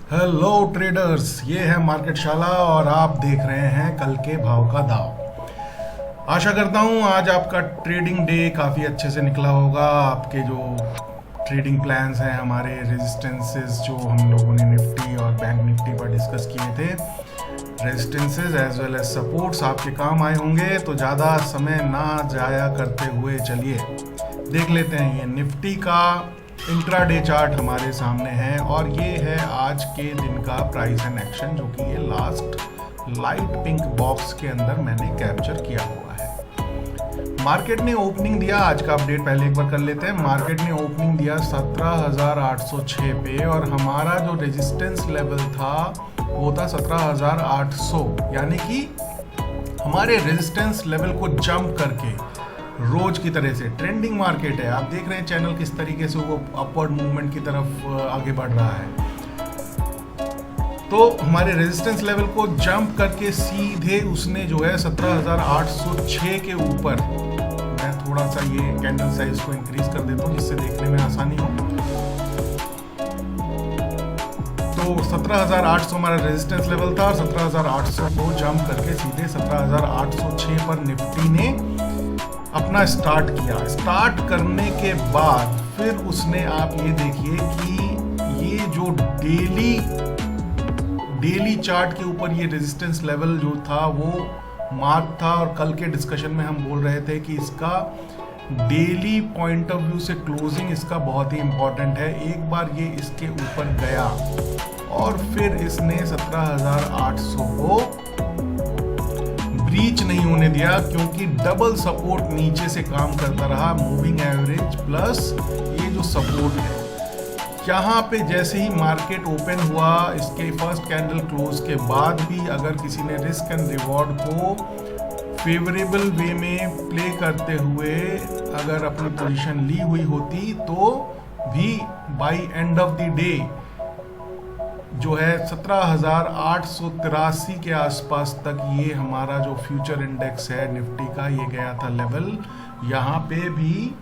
Hello traders, ये है market शाला और आप देख रहे हैं कल के भाव का दाव। आशा करता हूँ आज आपका ट्रेडिंग डे काफ़ी अच्छे से निकला होगा। आपके जो ट्रेडिंग प्लान्स हैं, हमारे रेजिस्टेंसेस जो हम लोगों ने निफ्टी और बैंक निफ्टी पर डिस्कस किए थे, resistances as well as supports आपके काम आए होंगे। तो ज़्यादा समय ना जाया करते हुए चलिए देख लेते हैं। ये निफ्टी का इंट्राडे चार्ट हमारे सामने है और ये है आज के दिन का प्राइस एंड एक्शन, जो कि ये लास्ट लाइट पिंक बॉक्स के अंदर मैंने कैप्चर किया हुआ है। मार्केट ने ओपनिंग दिया, आज का अपडेट पहले एक बार कर लेते हैं। मार्केट ने ओपनिंग दिया 17,806 पे और हमारा जो रेजिस्टेंस लेवल था वो था 17,800, यानी कि हमारे रेजिस्टेंस लेवल को जंप करके रोज की तरह से ट्रेंडिंग मार्केट है। आप देख रहे हैं चैनल किस तरीके से वो अपवर्ड मूवमेंट की तरफ आगे बढ़ रहा है। तो हमारे रेजिस्टेंस लेवल को जंप करके सीधे उसने जो है 17,806 के ऊपर, मैं थोड़ा सा ये कैंडल साइज को इंक्रीज कर देता हूँ जिससे देखने में आसानी हो। तो 17,800 हमारा रेजिस्टेंस लेवल था और 17,800 को जंप करके सीधे 17,806 पर निफ्टी ने अपना स्टार्ट किया। स्टार्ट करने के बाद फिर उसने, आप ये देखिए कि ये जो डेली चार्ट के ऊपर ये रेजिस्टेंस लेवल जो था वो मार्क था और कल के डिस्कशन में हम बोल रहे थे कि इसका डेली पॉइंट ऑफ व्यू से क्लोजिंग इसका बहुत ही इंपॉर्टेंट है। एक बार ये इसके ऊपर गया और फिर इसने 17,800 को ब्रीच नहीं होने दिया, क्योंकि डबल सपोर्ट नीचे से काम करता रहा, मूविंग एवरेज प्लस ये जो सपोर्ट है। यहाँ पे जैसे ही मार्केट ओपन हुआ, इसके फर्स्ट कैंडल क्लोज के बाद भी अगर किसी ने रिस्क एंड रिवॉर्ड को फेवरेबल वे में प्ले करते हुए अगर अपनी पोजीशन ली हुई होती तो भी by end of the day जो है 17,883 के आसपास तक ये हमारा जो फ्यूचर इंडेक्स है निफ्टी का, ये गया था लेवल। यहाँ पे भी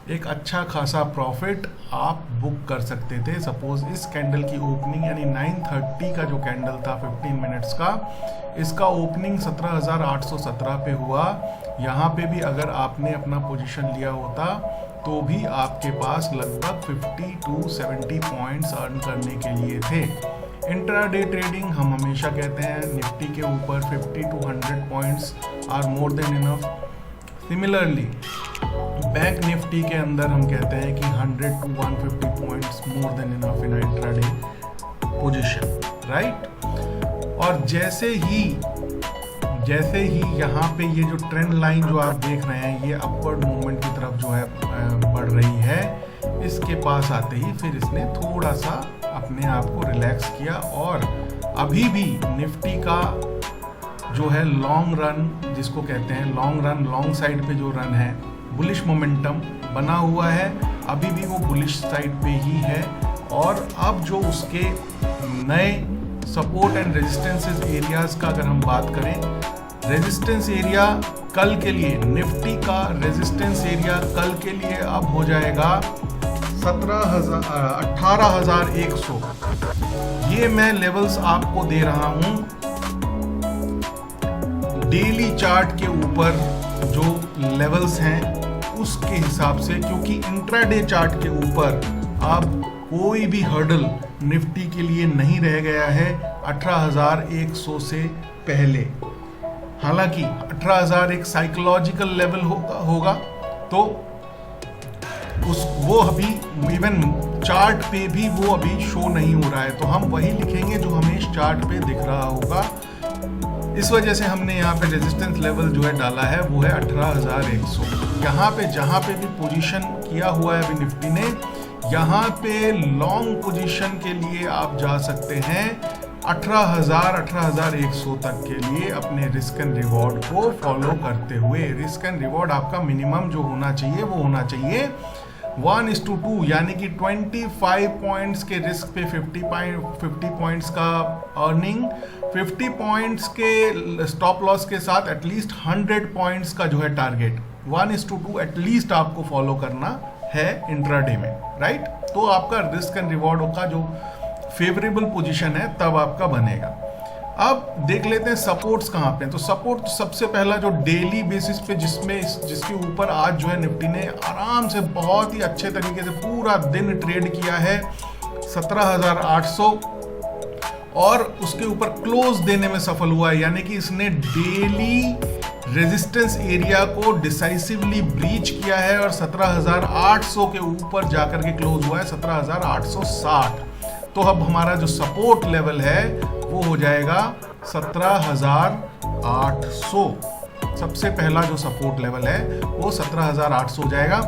एक अच्छा खासा प्रॉफिट आप बुक कर सकते थे। सपोज इस कैंडल की ओपनिंग यानी 9:30 का जो कैंडल था 15 मिनट्स का, इसका ओपनिंग 17,817 पे हुआ। यहाँ पे भी अगर आपने अपना पोजीशन लिया होता तो भी आपके पास लगभग 50 to 70 पॉइंट्स अर्न करने के लिए थे। इंट्राडे ट्रेडिंग हम हमेशा कहते हैं निफ्टी के ऊपर 50 to 100 points are more than enough. Similarly bank Nifty के अंदर हम कहते हैं कि 100 to 150 points more than enough in intraday position, right. और जैसे ही यहाँ पे ये जो ट्रेंड लाइन जो आप देख रहे हैं ये अपवर्ड मूवमेंट की तरफ जो है बढ़ रही है, इसके पास आते ही फिर इसने थोड़ा सा अपने आप को रिलैक्स किया और अभी भी निफ्टी का जो है लॉन्ग रन, जिसको कहते हैं लॉन्ग रन, लॉन्ग साइड पे जो रन है, बुलिश मोमेंटम बना हुआ है, अभी भी वो बुलिश साइड पे ही है। और अब जो उसके नए सपोर्ट एंड रेजिस्टेंसेस एरियाज का अगर हम बात करें, रेजिस्टेंस एरिया कल के लिए, निफ्टी का रेजिस्टेंस एरिया कल के लिए अब हो जाएगा 18,100। ये मैं लेवल्स आपको दे रहा हूं डेली चार्ट के ऊपर जो लेवल्स हैं उसके हिसाब से, क्योंकि इंट्राडे चार्ट के ऊपर अब कोई भी हर्डल निफ्टी के लिए नहीं रह गया है 18,100 से पहले। हालांकि 18,000 एक साइकोलॉजिकल लेवल होगा तो वो अभी इवन चार्ट पे भी वो अभी शो नहीं हो रहा है, तो हम वही लिखेंगे जो हमें इस चार्ट पे दिख रहा होगा। इस वजह से हमने यहाँ पे रेजिस्टेंस लेवल जो है डाला है वो है 18,100। यहाँ पे जहाँ पे भी पोजीशन किया हुआ है अभी निफ्टी ने, यहाँ पे लॉन्ग पोजीशन के लिए आप जा सकते हैं 18,100 तक के लिए अपने रिस्क एंड रिवॉर्ड को फॉलो करते हुए। रिस्क एंड रिवॉर्ड आपका मिनिमम जो होना चाहिए वो होना चाहिए 1:2, यानी कि 25 पॉइंट्स के रिस्क पे 50 पॉइंट्स का अर्निंग, 50 पॉइंट्स के स्टॉप लॉस के साथ एटलीस्ट 100 पॉइंट्स का जो है टारगेट 1:2 एटलीस्ट आपको फॉलो करना है इंट्राडे में, राइट। तो आपका रिस्क एंड रिवॉर्ड का जो फेवरेबल पोजीशन है तब आपका बनेगा। अब देख लेते हैं सपोर्ट्स कहाँ पे हैं। तो सपोर्ट सबसे पहला जो डेली बेसिस पे जिसके ऊपर आज जो है निफ्टी ने आराम से बहुत ही अच्छे तरीके से पूरा दिन ट्रेड किया है 17,800 और उसके ऊपर क्लोज देने में सफल हुआ है, यानी कि इसने डेली रेजिस्टेंस एरिया को डिसाइसिवली ब्रीच किया है और 17,800 के ऊपर जाकर के क्लोज हुआ है 17,860। तो अब हमारा जो सपोर्ट लेवल है वो हो जाएगा 17,800। सबसे पहला जो सपोर्ट लेवल है वो 17,800 हो जाएगा।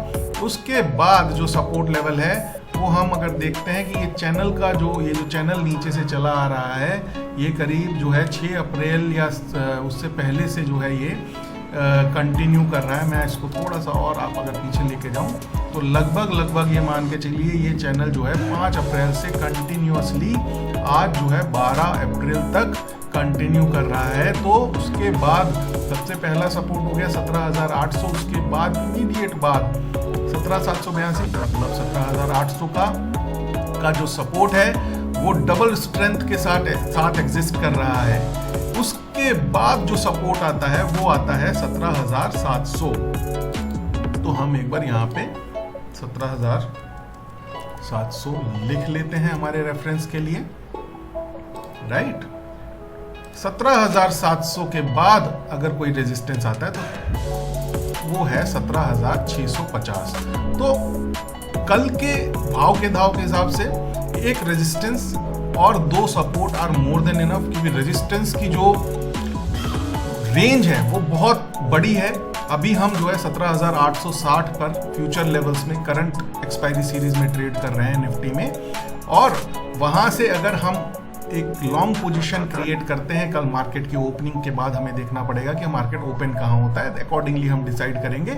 उसके बाद जो सपोर्ट लेवल है वो हम अगर देखते हैं कि ये चैनल का ये जो चैनल नीचे से चला आ रहा है ये करीब जो है 6 अप्रैल या उससे पहले से जो है ये कंटिन्यू कर रहा है। मैं इसको थोड़ा सा और आप अगर पीछे लेके जाऊं तो लगभग ये मान के चलिए ये चैनल जो है 5 अप्रैल से कंटिन्यूअसली आज जो है 12 अप्रैल तक कंटिन्यू कर रहा है। तो उसके बाद सबसे पहला सपोर्ट हो गया 17,800, उसके बाद इमीडिएट बाद 17,782 मतलब 17,800 का जो सपोर्ट है वो डबल स्ट्रेंथ के साथ एग्जिस्ट कर रहा है। उसके बाद जो सपोर्ट आता है वो आता है 17,700। तो हम एक बार यहाँ पे 17,700 लिख लेते हैं हमारे रेफरेंस के लिए, राइट। 17,700 के बाद अगर कोई रेजिस्टेंस आता है तो वो है 17,650। तो कल के भाव के धाव के हिसाब से एक रेजिस्टेंस और 2 support are more than enough, क्योंकि रेजिस्टेंस की जो रेंज है वो बहुत बड़ी है। अभी हम जो है 17,860 पर फ्यूचर लेवल्स में करंट एक्सपायरी सीरीज में ट्रेड कर रहे हैं निफ्टी में, और वहां से अगर हम एक लॉन्ग पोजीशन क्रिएट करते हैं कल मार्केट की ओपनिंग के बाद, हमें देखना पड़ेगा कि मार्केट ओपन कहाँ होता है, अकॉर्डिंगली हम डिसाइड करेंगे।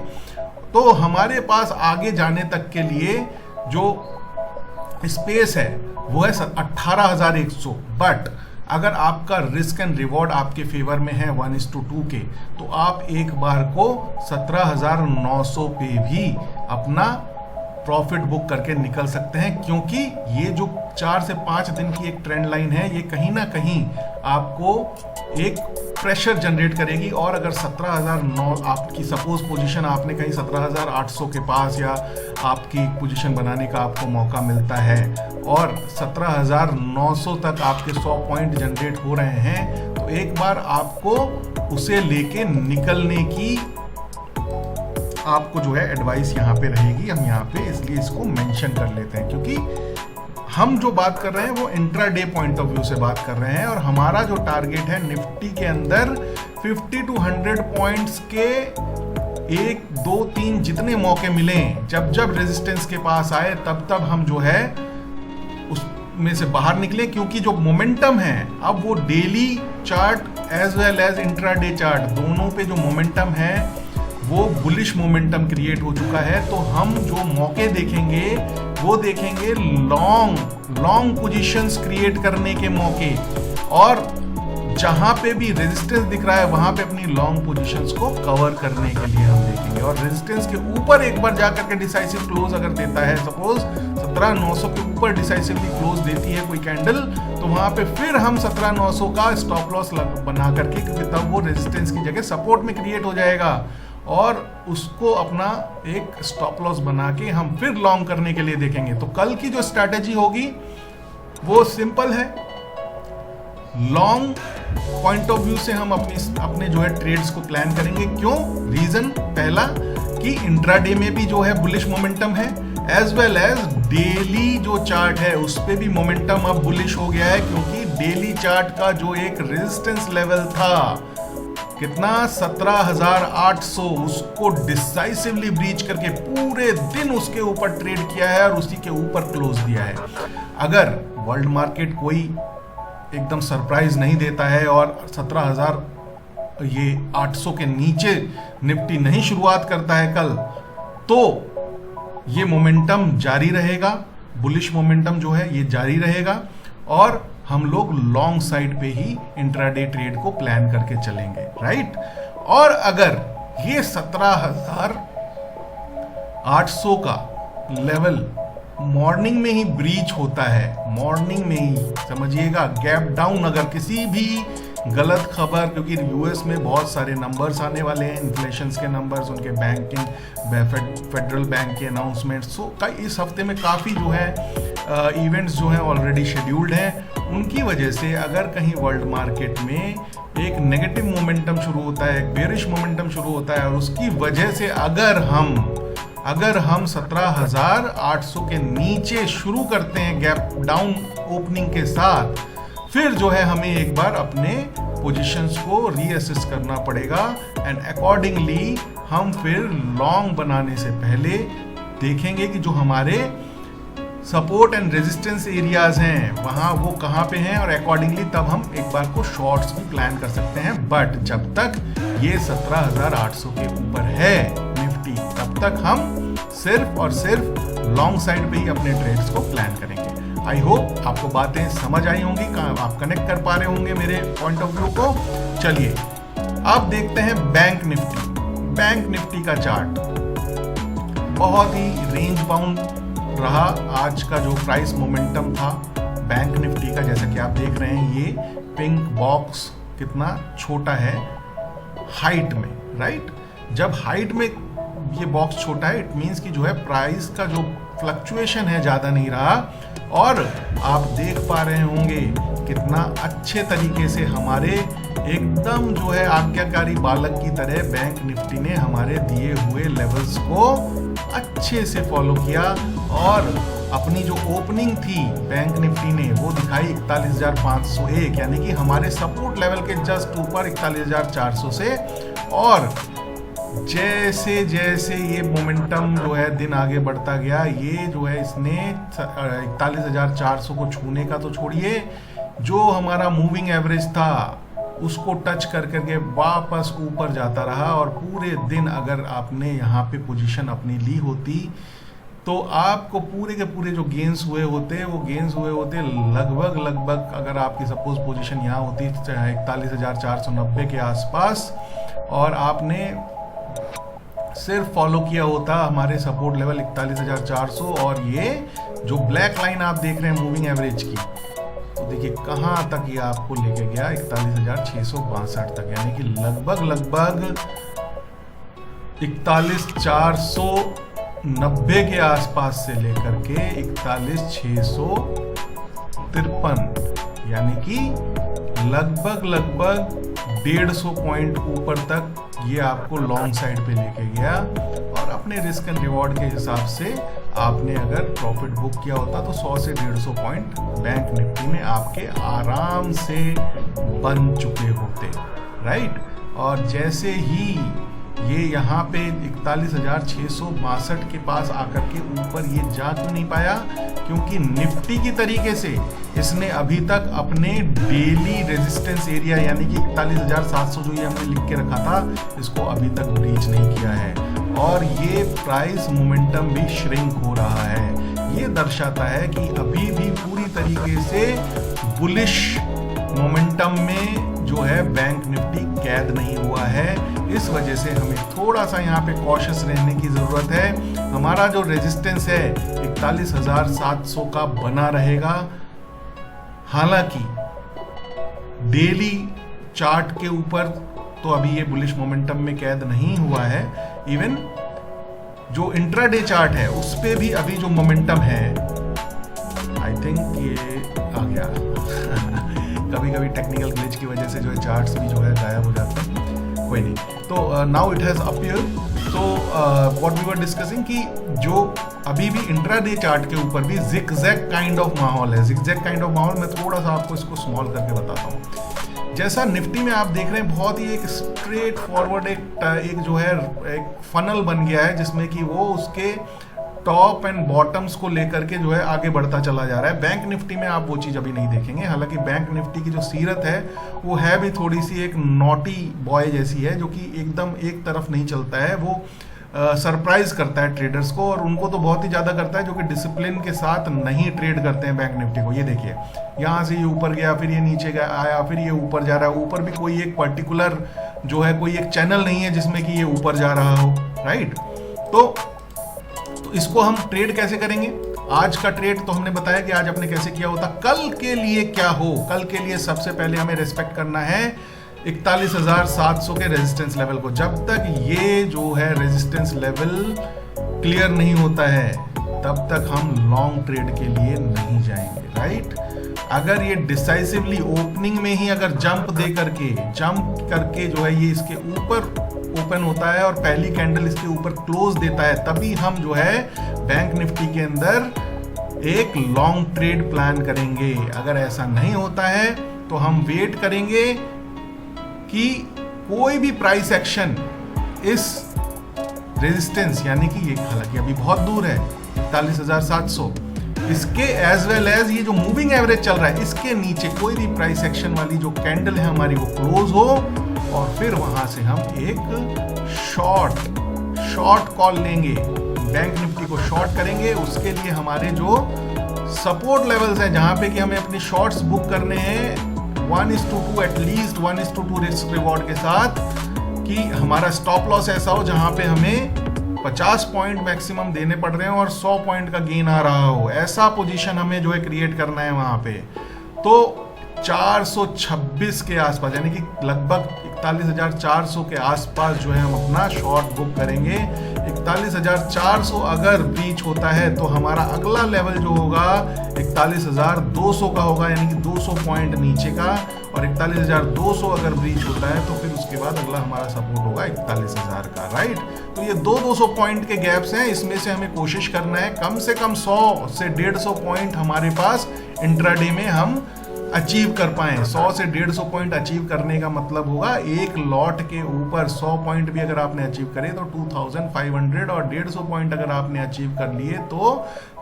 तो हमारे पास आगे जाने तक के लिए जो स्पेस है वो है 18,100। बट अगर आपका रिस्क एंड रिवॉर्ड आपके फेवर में है 1:2 के, तो आप एक बार को 17,900 पे भी अपना प्रॉफिट बुक करके निकल सकते हैं, क्योंकि ये जो 4 से 5 दिन की एक ट्रेंड लाइन है ये कहीं ना कहीं आपको एक प्रेशर जनरेट करेगी। और अगर 17,009 आपकी सपोज पोजीशन आपने कहीं 17,800 के पास या आपकी पोजीशन बनाने का आपको मौका मिलता है और 17,900 तक आपके 100 पॉइंट जनरेट हो रहे हैं, तो एक बार आपको उसे लेके निकलने की आपको जो है एडवाइस यहाँ पे रहेगी। हम यहाँ पे इसलिए इसको मेंशन कर लेते हैं, क्योंकि हम जो बात कर रहे हैं वो इंट्राडे पॉइंट ऑफ व्यू से बात कर रहे हैं, और हमारा जो टारगेट है निफ्टी के अंदर 50 to 100 पॉइंट्स के 1, 2, 3 जितने मौके मिले, जब जब रेजिस्टेंस के पास आए तब हम जो है उसमें से बाहर निकले, क्योंकि जो मोमेंटम है अब वो daily chart as well as intraday chart दोनों पे जो मोमेंटम है वो बुलिश मोमेंटम क्रिएट हो चुका है। तो हम जो मौके देखेंगे वो देखेंगे लॉन्ग पोजीशंस क्रिएट करने के मौके, और जहां पे भी रेजिस्टेंस दिख रहा है वहां पे अपनी लॉन्ग पोजीशंस को कवर करने के लिए हम देखेंगे। और रेजिस्टेंस के ऊपर एक बार जाकर के डिसाइसिव क्लोज अगर देता है, सपोज 17,900 के ऊपर डिसाइसिवली क्लोज देती है कोई कैंडल, तो वहां पे फिर हम 17,900 का स्टॉप लॉस बना करके, क्योंकि तब वो रेजिस्टेंस की जगह सपोर्ट में क्रिएट हो जाएगा, और उसको अपना एक स्टॉप लॉस बना के हम फिर लॉन्ग करने के लिए देखेंगे। तो कल की जो स्ट्रैटेजी होगी वो सिंपल है। लॉन्ग पॉइंट ऑफ व्यू से हम अपने जो है ट्रेड्स को प्लान करेंगे। क्यों? रीजन पहला कि इंट्राडे में भी जो है बुलिश मोमेंटम है, एज वेल एज डेली जो चार्ट है उस पे भी मोमेंटम अब बुलिश हो गया है, क्योंकि डेली चार्ट का जो एक रेजिस्टेंस लेवल था कितना 17,800, उसको डिसाइसिवली ब्रीच करके पूरे दिन उसके ऊपर ट्रेड किया है और उसी के ऊपर क्लोज दिया है। अगर वर्ल्ड मार्केट कोई एकदम सरप्राइज नहीं देता है और 17,800 के नीचे निफ्टी नहीं शुरुआत करता है कल, तो ये मोमेंटम जारी रहेगा, बुलिश मोमेंटम जो है ये जारी रहेगा, और हम लोग लॉन्ग साइड पे ही इंट्राडे ट्रेड को प्लान करके चलेंगे, राइट। और अगर ये 17,800 का लेवल मॉर्निंग में ही ब्रीच होता है, मॉर्निंग में ही समझिएगा। गैप डाउन अगर किसी भी गलत खबर, क्योंकि यूएस में बहुत सारे नंबर्स आने वाले हैं, इन्फ्लेशन के नंबर्स, उनके बैंकिंग फेडरल बैंक के अनाउंसमेंट्स, सो इस हफ्ते में काफ़ी जो है इवेंट्स जो हैं ऑलरेडी शेड्यूल्ड हैं। उनकी वजह से अगर कहीं वर्ल्ड मार्केट में एक नेगेटिव मोमेंटम शुरू होता है, एक बेरिश मोमेंटम शुरू होता है, और उसकी वजह से अगर हम 17,800 के नीचे शुरू करते हैं गैप डाउन ओपनिंग के साथ, फिर जो है हमें एक बार अपने पोजीशंस को रीअसेस करना पड़ेगा एंड अकॉर्डिंगली हम फिर लॉन्ग बनाने से पहले देखेंगे कि जो हमारे सपोर्ट एंड रेजिस्टेंस एरियाज हैं वहाँ वो कहाँ पे हैं, और अकॉर्डिंगली तब हम एक बार को शॉर्ट्स भी प्लान कर सकते हैं। बट जब तक ये 17,800 के ऊपर है निफ्टी, तब तक हम सिर्फ और सिर्फ लॉन्ग साइड पे ही अपने ट्रेड्स को प्लान करेंगे। आई होप आपको बातें समझ आई होंगी, आप कनेक्ट कर पा रहे होंगे मेरे पॉइंट ऑफ व्यू को। चलिए अब देखते हैं बैंक निफ्टी। बैंक निफ्टी का चार्ट बहुत ही रेंज बाउंड रहा। आज का जो प्राइस मोमेंटम था बैंक निफ्टी का, जैसा कि आप देख रहे हैं, ये पिंक बॉक्स कितना छोटा है हाइट में, राइट। जब हाइट में ये बॉक्स छोटा है, इट मीन्स कि जो है प्राइस का जो फ्लक्चुएशन है ज़्यादा नहीं रहा, और आप देख पा रहे होंगे कितना अच्छे तरीके से हमारे एकदम जो है आज्ञाकारी बालक की तरह बैंक निफ्टी ने हमारे दिए हुए लेवल्स को अच्छे से फॉलो किया, और अपनी जो ओपनिंग थी बैंक निफ्टी ने वो दिखाई 41,501, यानी कि हमारे सपोर्ट लेवल के जस्ट ऊपर 41,400 से। और जैसे जैसे ये मोमेंटम जो है दिन आगे बढ़ता गया, ये जो है इसने 41,400 को छूने का तो छोड़िए, जो हमारा मूविंग एवरेज था उसको टच कर करके वापस ऊपर जाता रहा। और पूरे दिन अगर आपने यहाँ पे पोजीशन अपनी ली होती तो आपको पूरे के पूरे जो गेंस हुए होते लगभग अगर आपकी सपोज पोजीशन यहाँ होती 41,490 के आसपास, और आपने सिर्फ फॉलो किया होता हमारे सपोर्ट लेवल 41,400, और ये जो ब्लैक लाइन आप देख रहे हैं मूविंग एवरेज की, तो देखिए कहाँ तक ये आपको लेके गया 41,662 तक, यानी कि लगभग 41,490 के आसपास से लेकर के 41,653, यानी कि लगभग 150 पॉइंट ऊपर तक ये आपको लॉन्ग साइड पे लेके गया। और अपने रिस्क एंड रिवॉर्ड के हिसाब से आपने अगर प्रॉफिट बुक किया होता तो 100 से 150 पॉइंट बैंक निफ्टी में आपके आराम से बन चुके होते, राइट। और जैसे ही ये यहाँ पे 41,662 के पास आकर के ऊपर ये जा क्यों नहीं पाया, क्योंकि निफ्टी की तरीके से इसने अभी तक अपने डेली रेजिस्टेंस एरिया यानी कि 41,700 जो ये हमने लिख के रखा था, इसको अभी तक ब्रीच नहीं किया है, और ये प्राइस मोमेंटम भी श्रिंक हो रहा है। ये दर्शाता है कि अभी भी पूरी तरीके से बुलिश मोमेंटम में जो है बैंक निफ्टी कैद नहीं हुआ है। इस वजह से हमें थोड़ा सा यहाँ पे कॉशियस रहने की ज़रूरत है। हमारा जो रेजिस्टेंस है 41,700 का बना रहेगा। हालांकि डेली चार्ट के ऊपर तो अभी ये बुलिश मोमेंटम में कैद नहीं हुआ है, इवन जो इंट्राडे चार्ट है उस पे भी अभी जो मोमेंटम है, आई थिंक ये आ गया कभी कभी टेक्निकल ग्लिच की वजह से जो है चार्ट्स भी जो है गायब हो जाते हैं, कोई नहीं। तो नाउ इट हैज अपीयर्ड। तो व्हाट वी वर डिस्कसिंग कि जो अभी भी इंट्राडे चार्ट के ऊपर भी जिगजैग काइंड ऑफ माहौल है। जिगजैग काइंड ऑफ माहौल मैं थोड़ा सा आपको इसको स्मॉल करके बताता हूँ। जैसा निफ्टी में आप देख रहे हैं बहुत ही एक स्ट्रेट फॉरवर्ड एक जो है एक फनल बन गया है, जिसमें कि वो उसके टॉप एंड बॉटम्स को लेकर के जो है आगे बढ़ता चला जा रहा है। बैंक निफ्टी में आप वो चीज़ अभी नहीं देखेंगे। हालांकि बैंक निफ्टी की जो सीरत है वो है भी थोड़ी सी एक नॉटी बॉय जैसी है, जो कि एकदम एक तरफ नहीं चलता है। वो सरप्राइज करता है ट्रेडर्स को, और उनको तो बहुत ही ज़्यादा करता है जो कि डिसिप्लिन के साथ नहीं ट्रेड करते हैं बैंक निफ्टी को। ये देखिए यहाँ से ये ऊपर गया, फिर ये नीचे गया आया, फिर ये ऊपर जा रहा है। ऊपर भी कोई एक पर्टिकुलर जो है कोई एक चैनल नहीं है जिसमें कि ये ऊपर जा रहा हो, राइट। तो इसको हम ट्रेड कैसे करेंगे? आज का ट्रेड तो हमने बताया कि आज आपने कैसे किया होता। कल के लिए क्या हो, कल के लिए सबसे पहले हमें रेस्पेक्ट करना है 41,700 के रेजिस्टेंस लेवल को। जब तक ये जो है रेजिस्टेंस लेवल क्लियर नहीं होता है तब तक हम लॉन्ग ट्रेड के लिए नहीं जाएंगे, राइट। अगर ये डिसाइसिवली ओपनिंग में ही अगर जंप करके जो है ये इसके ऊपर ओपन होता है और पहली कैंडल इसके ऊपर क्लोज देता है, तभी हम जो है बैंक निफ्टी के अंदर एक लॉन्ग ट्रेड प्लान करेंगे। अगर ऐसा नहीं होता है तो हम वेट करेंगे कि कोई भी प्राइस एक्शन इस रेजिस्टेंस, यानी कि ये हालांकि अभी बहुत दूर है 41,700, इसके एज वेल एज ये जो मूविंग एवरेज चल रहा है इसके नीचे कोई भी प्राइस एक्शन वाली जो कैंडल है हमारी वो क्लोज हो, और फिर वहां से हम एक शॉर्ट कॉल लेंगे, बैंक निफ्टी को शॉर्ट करेंगे। उसके लिए हमारे जो सपोर्ट लेवल्स हैं जहां पे कि हमें अपनी शॉर्ट्स बुक करने हैं 1:2 एटलीस्ट 1:2 रिस्क रिवॉर्ड के साथ, कि हमारा स्टॉप लॉस ऐसा हो जहां पे हमें 50 पॉइंट मैक्सिमम देने पड़ रहे हैं और 100 पॉइंट का गेन आ रहा हो। ऐसा पोजीशन हमें जो है क्रिएट करना है वहां पे। तो 426 के आसपास, यानी कि लगभग 41,400 के आसपास जो है हम अपना शॉर्ट बुक करेंगे। 41,400 अगर ब्रीच होता है तो हमारा अगला लेवल जो होगा 41,200 का होगा, यानी कि 200 पॉइंट नीचे का, और 41,200 अगर ब्रीच होता है तो फिर उसके बाद अगला हमारा सपोर्ट होगा 41,000 का, राइट। तो ये 200 पॉइंट के गैप्स हैं, इसमें से हमें कोशिश करना है कम से कम 100 से 150 पॉइंट हमारे पास इंट्राडे में हम अचीव कर पाएं। 100 से 150 पॉइंट अचीव करने का मतलब होगा एक लॉट के ऊपर 100 पॉइंट भी अगर आपने अचीव करे तो 2,500, और 150 पॉइंट अगर आपने अचीव कर लिए तो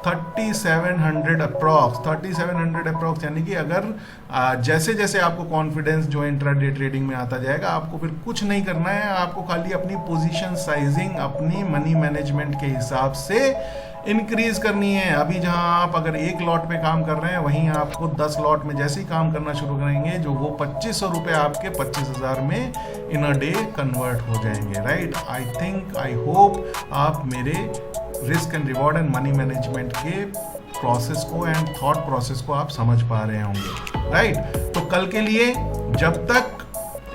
3,700 अप्रॉक्स, यानी कि अगर जैसे जैसे आपको कॉन्फिडेंस जो इंट्राडे ट्रेडिंग में आता जाएगा, आपको फिर कुछ नहीं करना है, आपको खाली अपनी पोजीशन साइजिंग अपनी मनी मैनेजमेंट के हिसाब से इंक्रीज करनी है। अभी जहां आप अगर एक लॉट पे काम कर रहे हैं, वहीं आपको 10 लॉट में जैसे ही काम करना शुरू करेंगे जो वो 2,500 रुपये आपके 25,000 में इन अ डे कन्वर्ट हो जाएंगे, राइट। आई होप आप मेरे risk and reward and money management के प्रोसेस को एंड थॉट प्रोसेस को आप समझ पा रहे होंगे, राइट। तो कल के लिए जब तक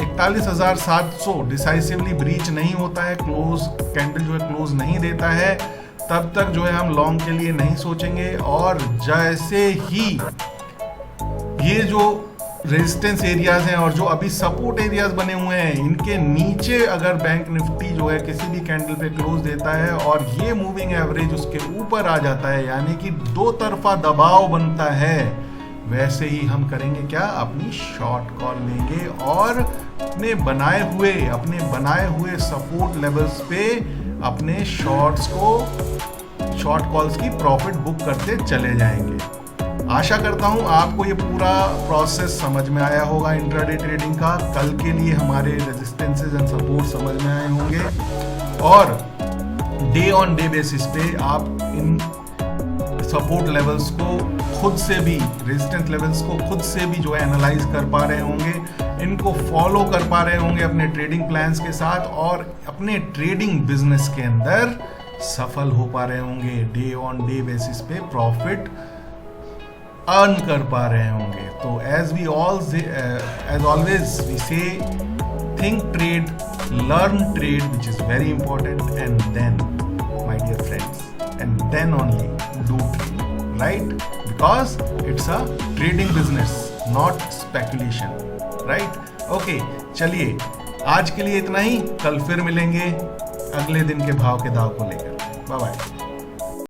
41,700 डिसाइसिवली ब्रीच नहीं होता है, क्लोज कैंडल जो है क्लोज नहीं देता है, तब तक जो है हम लॉन्ग के लिए नहीं सोचेंगे। और जैसे ही ये जो रेजिस्टेंस एरियाज हैं और जो अभी सपोर्ट एरियाज बने हुए हैं, इनके नीचे अगर बैंक निफ्टी जो है किसी भी कैंडल पे क्लोज देता है और ये मूविंग एवरेज उसके ऊपर आ जाता है, यानी कि दो तरफा दबाव बनता है, वैसे ही हम करेंगे क्या, अपनी शॉर्ट कॉल लेंगे और अपने बनाए हुए सपोर्ट लेवल्स पे अपने शॉर्ट कॉल्स की प्रॉफिट बुक करते चले जाएंगे। आशा करता हूं आपको ये पूरा प्रोसेस समझ में आया होगा इंट्राडे ट्रेडिंग का। कल के लिए हमारे रेजिस्टेंसेस एंड सपोर्ट समझ में आए होंगे, और डे ऑन डे बेसिस पे आप इन सपोर्ट लेवल्स को खुद से भी, रेजिस्टेंस लेवल्स को खुद से भी जो है एनालाइज कर पा रहे होंगे, इनको फॉलो कर पा रहे होंगे अपने ट्रेडिंग प्लान्स के साथ, और अपने ट्रेडिंग बिजनेस के अंदर सफल हो पा रहे होंगे। डे ऑन डे बेसिस पे प्रॉफिट अर्न कर पा रहे होंगे। तो as always we say, think trade, learn trade, which is very important, and then my dear friends, and then only do trade, right? Because it's a trading business, not speculation, right? Okay, चलिए आज के लिए इतना ही, कल फिर मिलेंगे अगले दिन के भाव के दाव को लेकर। Bye bye.